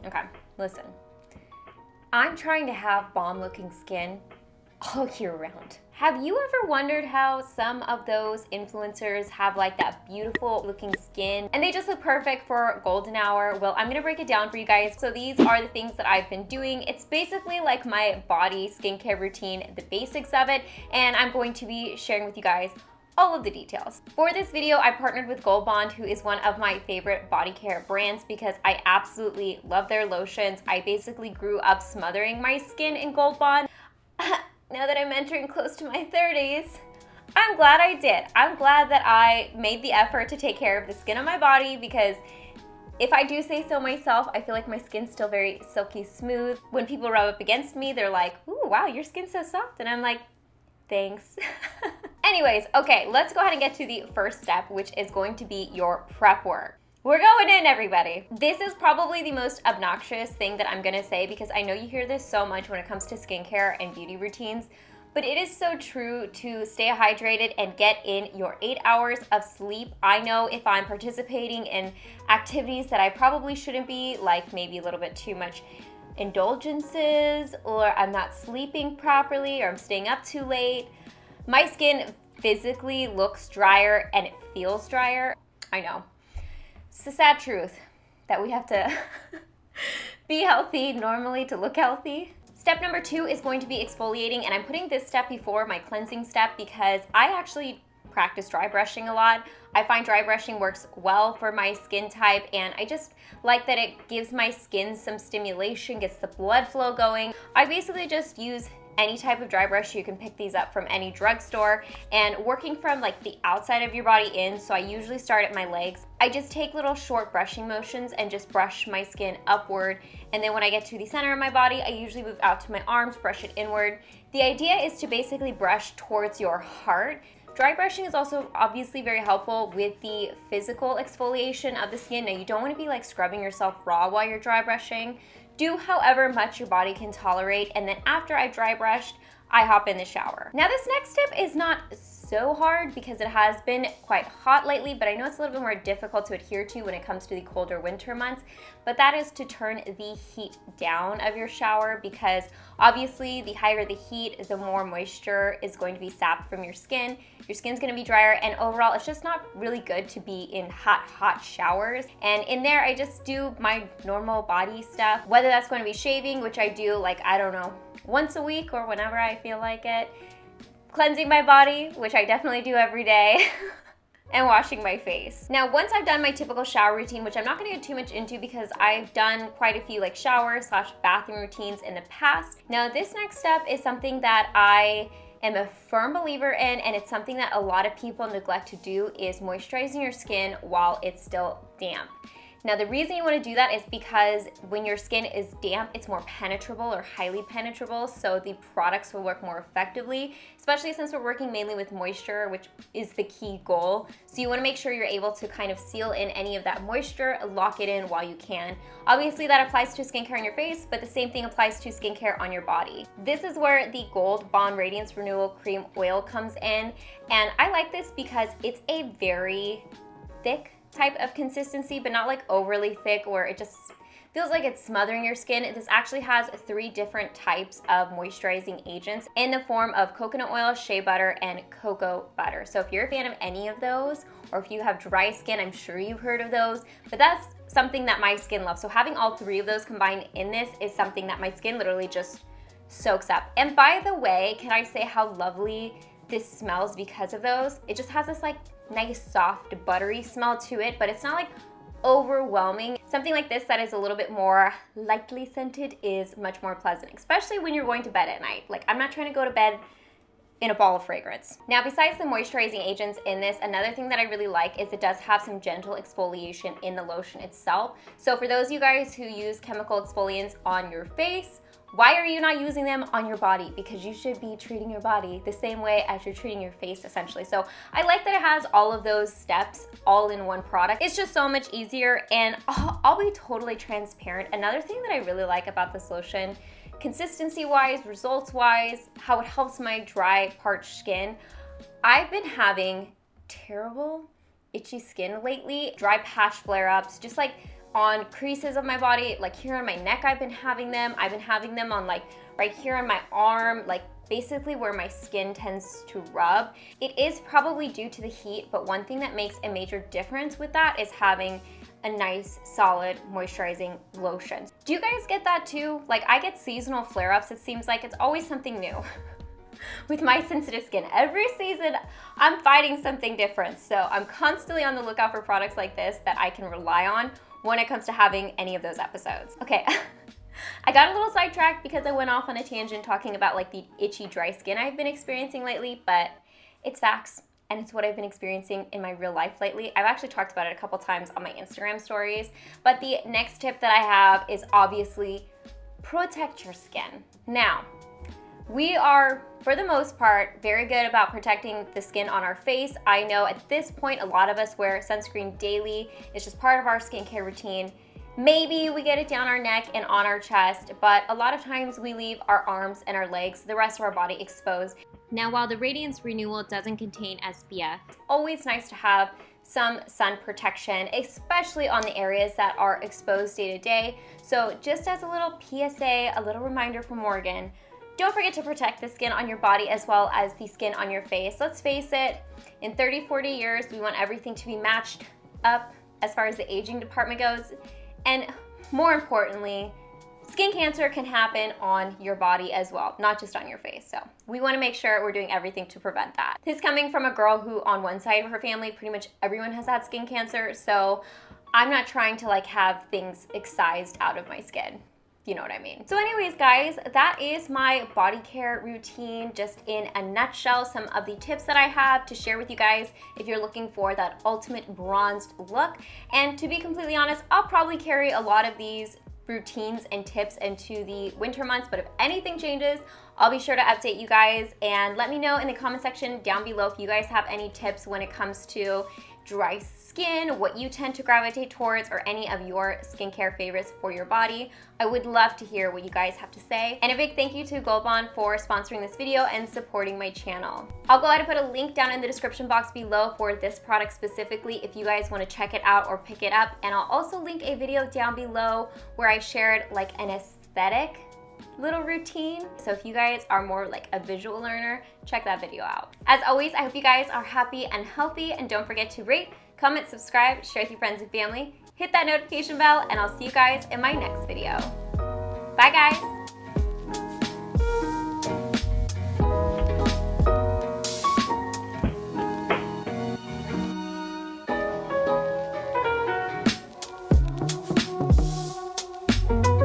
Okay, listen. I'm trying to have bomb looking skin all year round. Have you ever wondered how some of those influencers have like that beautiful looking skin and they just look perfect for golden hour? Well, I'm gonna break it down for you guys. So these are the things that I've been doing. It's basically like my body skincare routine, the basics of it, and I'm going to be sharing with you guys all of the details. For this video, I partnered with Gold Bond, who is one of my favorite body care brands because I absolutely love their lotions. I basically grew up smothering my skin in Gold Bond. Now that I'm entering close to my 30s, I'm glad I did. I'm glad that I made the effort to take care of the skin on my body because if I do say so myself, I feel like my skin's still very silky smooth. When people rub up against me, they're like, ooh, wow, your skin's so soft. And I'm like, thanks. Anyways, okay, let's go ahead and get to the first step, which is going to be your prep work. We're going in, everybody. This is probably the most obnoxious thing that I'm gonna say because I know you hear this so much when it comes to skincare and beauty routines, but it is so true to stay hydrated and get in your 8 hours of sleep. I know if I'm participating in activities that I probably shouldn't be, like maybe a little bit too much indulgences, or I'm not sleeping properly, or I'm staying up too late, my skin physically looks drier and it feels drier. I know. It's the sad truth that we have to be healthy normally to look healthy. Step number 2 is going to be exfoliating, and I'm putting this step before my cleansing step because I actually practice dry brushing a lot. I find dry brushing works well for my skin type, and I just like that it gives my skin some stimulation, gets the blood flow going. I basically just use any type of dry brush. You can pick these up from any drugstore, and working from like the outside of your body in, so I usually start at my legs. I just take little short brushing motions and just brush my skin upward, and then when I get to the center of my body, I usually move out to my arms, brush it inward. The idea is to basically brush towards your heart. Dry brushing is also obviously very helpful with the physical exfoliation of the skin. Now, you don't want to be like scrubbing yourself raw while you're dry brushing. Do however much your body can tolerate, and then after I dry brushed, I hop in the shower. Now, this next tip is not so hard because it has been quite hot lately, but I know it's a little bit more difficult to adhere to when it comes to the colder winter months, but that is to turn the heat down of your shower because obviously the higher the heat, the more moisture is going to be sapped from your skin. Your skin's gonna be drier, and overall, it's just not really good to be in hot showers. And in there, I just do my normal body stuff, whether that's going to be shaving, which I do like, I don't know, once a week or whenever I feel like it, cleansing my body, which I definitely do every day, and washing my face. Now, once I've done my typical shower routine, which I'm not gonna get too much into because I've done quite a few like shower/bathroom routines in the past. Now, this next step is something that I am a firm believer in, and it's something that a lot of people neglect to do, is moisturizing your skin while it's still damp. Now, the reason you want to do that is because when your skin is damp, it's more penetrable or highly penetrable, so the products will work more effectively, especially since we're working mainly with moisture, which is the key goal. So you want to make sure you're able to kind of seal in any of that moisture, lock it in while you can. Obviously, that applies to skincare on your face, but the same thing applies to skincare on your body. This is where the Gold Bond Radiance Renewal Cream Oil comes in, and I like this because it's a very thick type of consistency, but not like overly thick where it just feels like it's smothering your skin. This actually has 3 different types of moisturizing agents in the form of coconut oil, shea butter, and cocoa butter. So if you're a fan of any of those, or if you have dry skin, I'm sure you've heard of those, but that's something that my skin loves. So having all 3 of those combined in this is something that my skin literally just soaks up. And by the way, can I say how lovely this smells because of those? It just has this like nice soft buttery smell to it, but it's not like overwhelming. Something like this that is a little bit more lightly scented is much more pleasant, especially when you're going to bed at night. Like, I'm not trying to go to bed in a ball of fragrance. Now, besides the moisturizing agents in this, another thing that I really like is it does have some gentle exfoliation in the lotion itself. So for those of you guys who use chemical exfoliants on your face, why are you not using them on your body? Because you should be treating your body the same way as you're treating your face, essentially. So I like that it has all of those steps all in one product. It's just so much easier, and I'll be totally transparent. Another thing that I really like about this lotion, consistency-wise, results-wise, how it helps my dry, parched skin, I've been having terrible itchy skin lately, dry patch flare-ups, just like on creases of my body, like here on my neck I've been having them on like right here on my arm, like basically where my skin tends to rub. It is probably due to the heat, but one thing that makes a major difference with that is having a nice solid moisturizing lotion. Do you guys get that too? Like I get seasonal flare-ups, it seems like it's always something new. With my sensitive skin, every season I'm fighting something different, so I'm constantly on the lookout for products like this that I can rely on when it comes to having any of those episodes. Okay, I got a little sidetracked because I went off on a tangent talking about like the itchy dry skin I've been experiencing lately, but it's facts and it's what I've been experiencing in my real life lately. I've actually talked about it a couple times on my Instagram stories, but the next tip that I have is obviously protect your skin. Now, we are, for the most part, very good about protecting the skin on our face. I know at this point, a lot of us wear sunscreen daily. It's just part of our skincare routine. Maybe we get it down our neck and on our chest, but a lot of times we leave our arms and our legs, the rest of our body exposed. Now, while the Radiance Renewal doesn't contain SPF, it's always nice to have some sun protection, especially on the areas that are exposed day to day. So just as a little PSA, a little reminder from Morgan, don't forget to protect the skin on your body as well as the skin on your face. Let's face it, in 30, 40 years, we want everything to be matched up as far as the aging department goes. And more importantly, skin cancer can happen on your body as well, not just on your face. So we want to make sure we're doing everything to prevent that. This is coming from a girl who on one side of her family, pretty much everyone has had skin cancer. So I'm not trying to like have things excised out of my skin. You know what I mean? So anyways, guys, that is my body care routine, just in a nutshell, some of the tips that I have to share with you guys if you're looking for that ultimate bronzed look. And to be completely honest, I'll probably carry a lot of these routines and tips into the winter months, but if anything changes, I'll be sure to update you guys, and let me know in the comment section down below if you guys have any tips when it comes to dry skin, what you tend to gravitate towards, or any of your skincare favorites for your body. I would love to hear what you guys have to say. And a big thank you to Gold Bond for sponsoring this video and supporting my channel. I'll go ahead and put a link down in the description box below for this product specifically if you guys want to check it out or pick it up. And I'll also link a video down below where I shared like an aesthetic little routine. So if you guys are more like a visual learner, check that video out. As always, I hope you guys are happy and healthy, and don't forget to rate, comment, subscribe, share with your friends and family, hit that notification bell, and I'll see you guys in my next video. Bye guys.